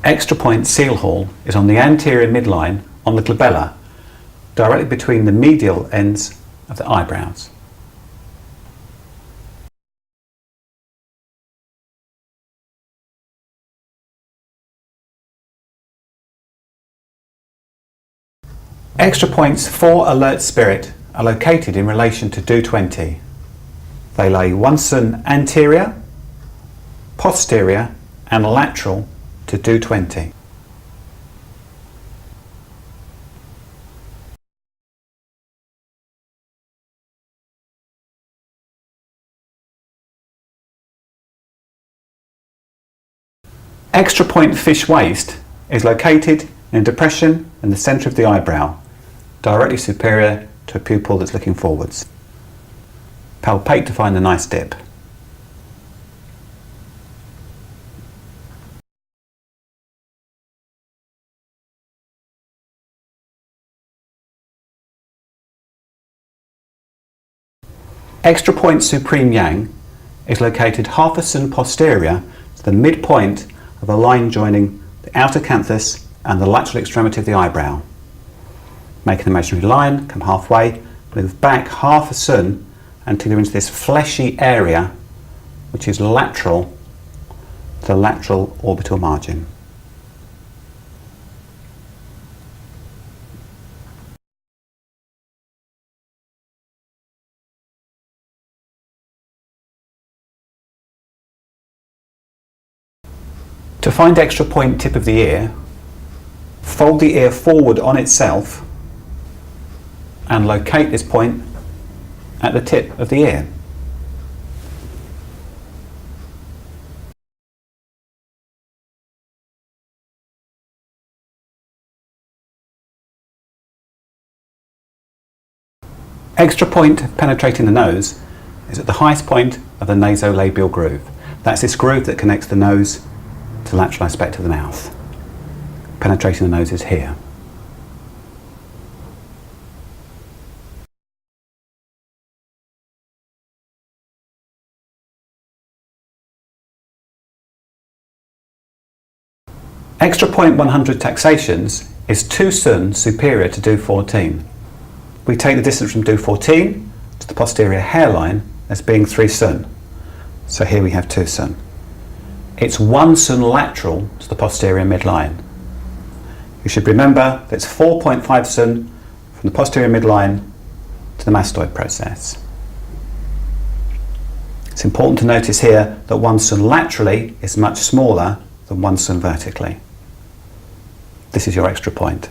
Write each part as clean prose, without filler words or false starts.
Extra point seal hall is on the anterior midline on the glabella, directly between the medial ends of the eyebrows. Extra points for alert spirit are located in relation to Do20. They lay 1 cun anterior, posterior and lateral to Do20. Extra point fish waist is located in a depression in the centre of the eyebrow, directly superior to a pupil that's looking forwards. Palpate to find a nice dip. Extra point supreme yang is located 1/2 cun posterior to the midpoint of a line joining the outer canthus and the lateral extremity of the eyebrow. Make an imaginary line, come halfway, move back 1/2 cun until you're into this fleshy area which is lateral to the lateral orbital margin. To find extra point tip of the ear, fold the ear forward on itself and locate this point at the tip of the ear. Extra point penetrating the nose is at the highest point of the nasolabial groove. That's this groove that connects the nose to the lateral aspect of the mouth. Penetrating the nose is here. Extra point 100 taxations is 2 cun superior to Do14. We take the distance from Do14 to the posterior hairline as being 3 cun. So here we have 2 cun. It's 1 cun lateral to the posterior midline. You should remember that it's 4.5 cun from the posterior midline to the mastoid process. It's important to notice here that 1 cun laterally is much smaller than 1 cun vertically. This is your extra point.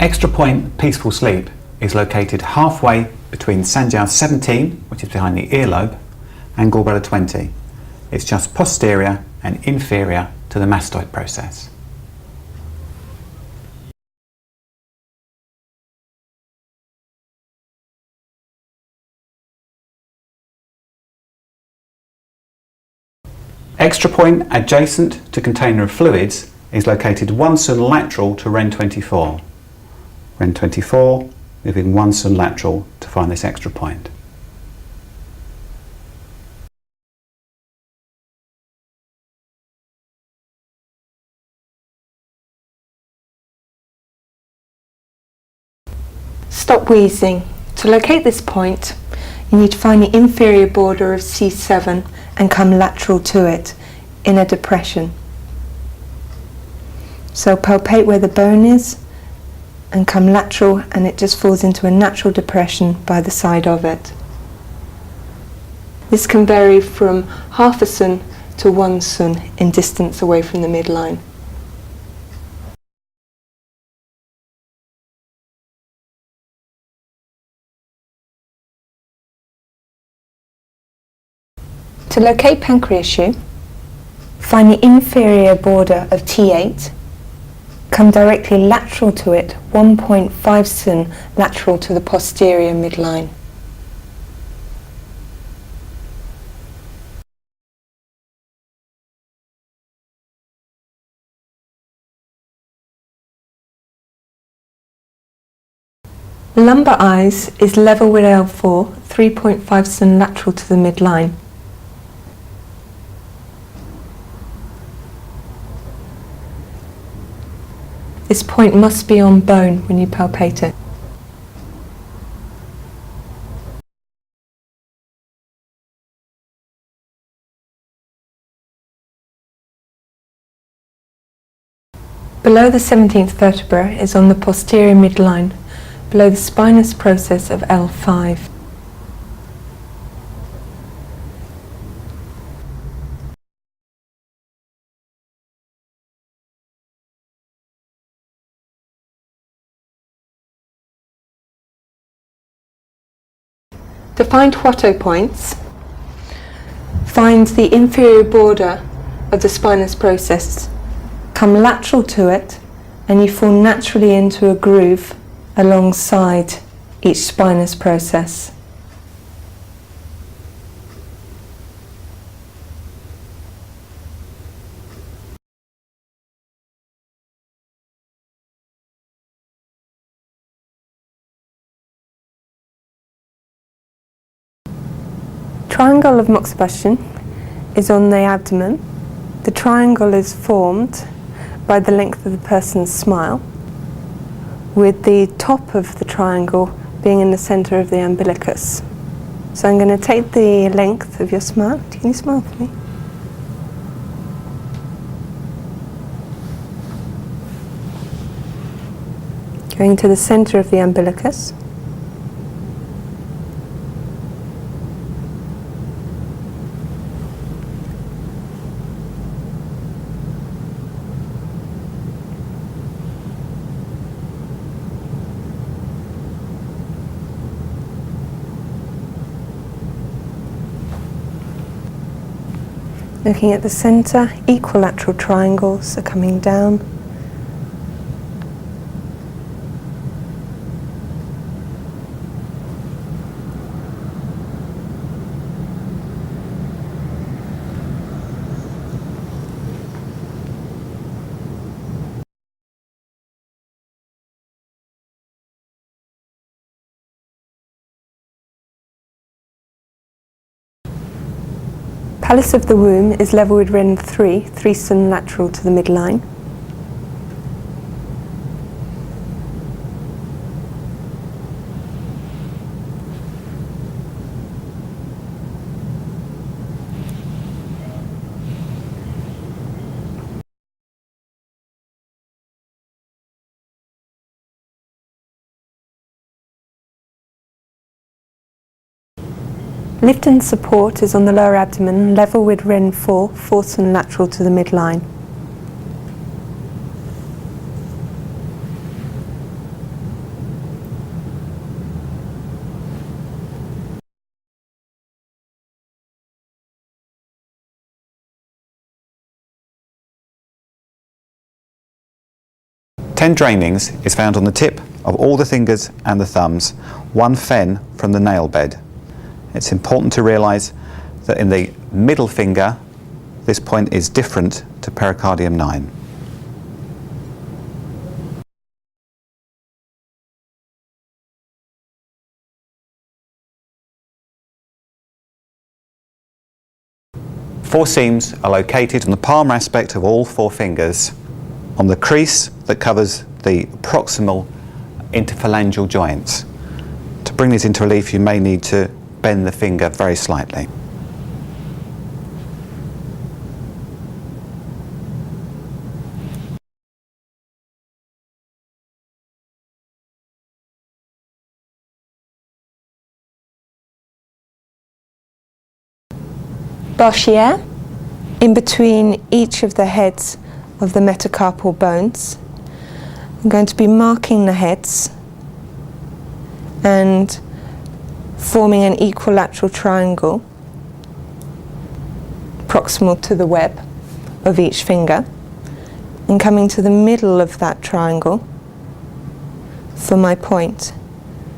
Extra point peaceful sleep is located halfway between Sanjiao 17, which is behind the earlobe, and gallbladder 20. It's just posterior and inferior to the mastoid process. Extra point adjacent to container of fluids is located 1 cun lateral to Ren 24. Ren 24, moving 1 cun lateral to find this extra point. Stop wheezing. To locate this point, you need to find the inferior border of C7 and come lateral to it in a depression. So palpate where the bone is and come lateral, and it just falls into a natural depression by the side of it. This can vary from 1/2 cun to 1 cun in distance away from the midline. To locate pancreas, find the inferior border of T8, come directly lateral to it, 1.5 cun lateral to the posterior midline. Lumbar eyes is level with L4, 3.5 cm lateral to the midline. This point must be on bone when you palpate it. Below the 17th vertebra is on the posterior midline, below the spinous process of L5. To find Huato points, find the inferior border of the spinous process, come lateral to it, and you fall naturally into a groove alongside each spinous process. Triangle of moxibustion is on the abdomen. The triangle is formed by the length of the person's smile, with the top of the triangle being in the centre of the umbilicus. So I'm going to take the length of your smile. Can you smile for me? Going to the centre of the umbilicus. Looking at the centre, equilateral triangles are coming down. Palace of the womb is level with Ren 3, 3 cm lateral to the midline. Lift and support is on the lower abdomen, level with Ren 4, 4 cm lateral to the midline. Ten drainings is found on the tip of all the fingers and the thumbs, one fen from the nail bed. It's important to realise that in the middle finger, this point is different to pericardium 9. Four seams are located on the palmar aspect of all four fingers, on the crease that covers the proximal interphalangeal joints. To bring this into relief, you may need to bend the finger very slightly. Barchiere, in between each of the heads of the metacarpal bones. I'm going to be marking the heads and forming an equilateral triangle proximal to the web of each finger, and coming to the middle of that triangle for my point.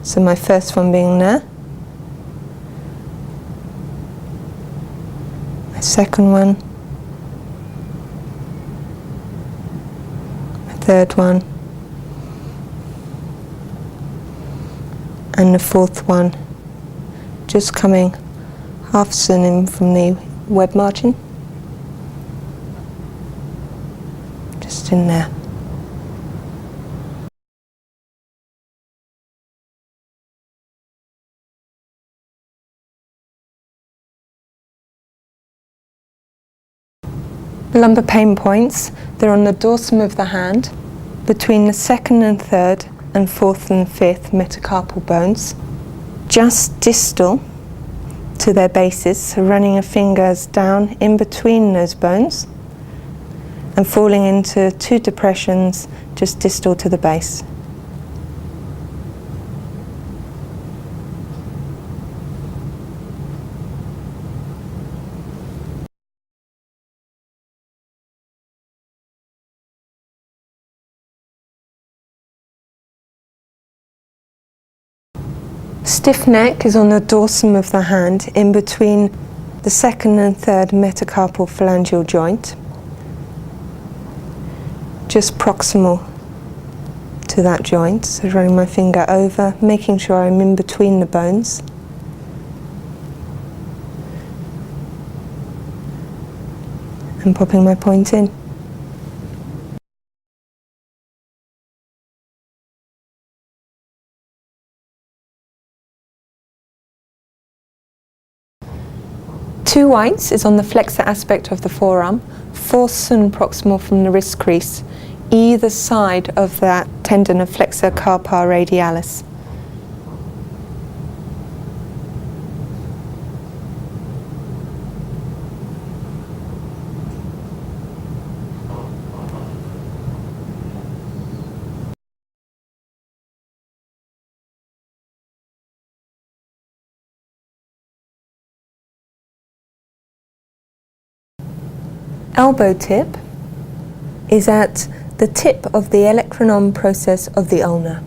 So my first one being there, my second one, my third one, and the fourth one just coming half sun in from the web margin, just in there. Lumbar pain points, they're on the dorsum of the hand, between the second and third and fourth and fifth metacarpal bones, just distal to their bases, so running your fingers down in between those bones and falling into two depressions just distal to the base. Stiff neck is on the dorsum of the hand in between the second and third metacarpal phalangeal joint, just proximal to that joint, so running my finger over, making sure I'm in between the bones. And popping my point in. Two whites is on the flexor aspect of the forearm, 4 sun proximal from the wrist crease, either side of that tendon of flexor carpi radialis. Elbow tip is at the tip of the electronom process of the ulna.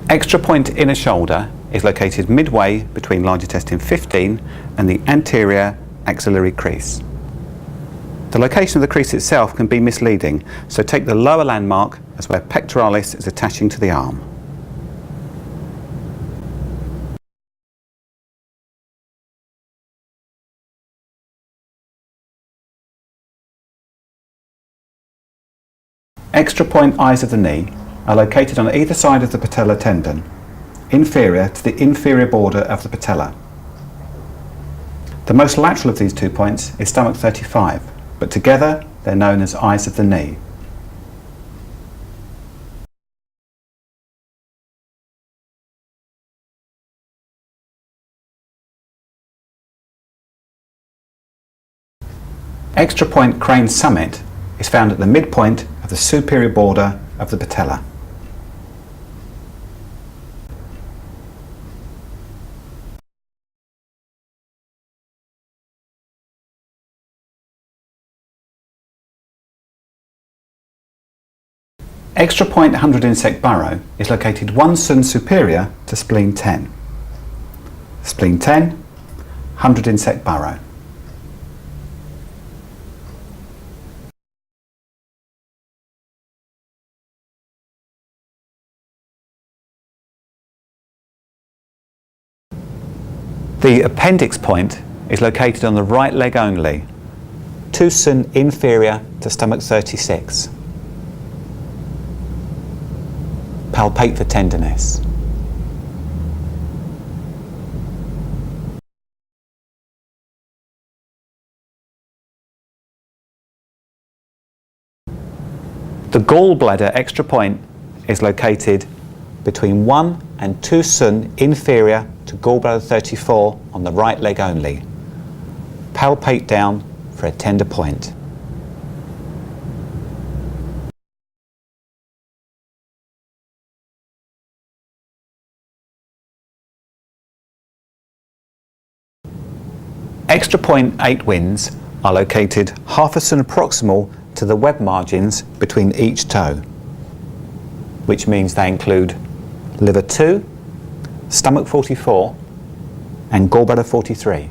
Extra point inner shoulder is located midway between large intestine 15 and the anterior axillary crease. The location of the crease itself can be misleading, so take the lower landmark as where pectoralis is attaching to the arm. Extra point eyes of the knee are located on either side of the patellar tendon, inferior to the inferior border of the patella. The most lateral of these 2 points is stomach 35, but together they're known as eyes of the knee. Extra point crane summit is found at the midpoint of the superior border of the patella. Extra point 100 insect burrow is located 1 sun superior to spleen 10. Spleen 10, 100 insect burrow. The appendix point is located on the right leg only, 2 sun inferior to stomach 36. Palpate for tenderness. The gallbladder extra point is located between 1 and 2 sun inferior to gallbladder 34 on the right leg only. Palpate down for a tender point. Extra point 8 wins are located half a sun proximal to the web margins between each toe, which means they include liver 2, stomach 44 and gallbladder 43.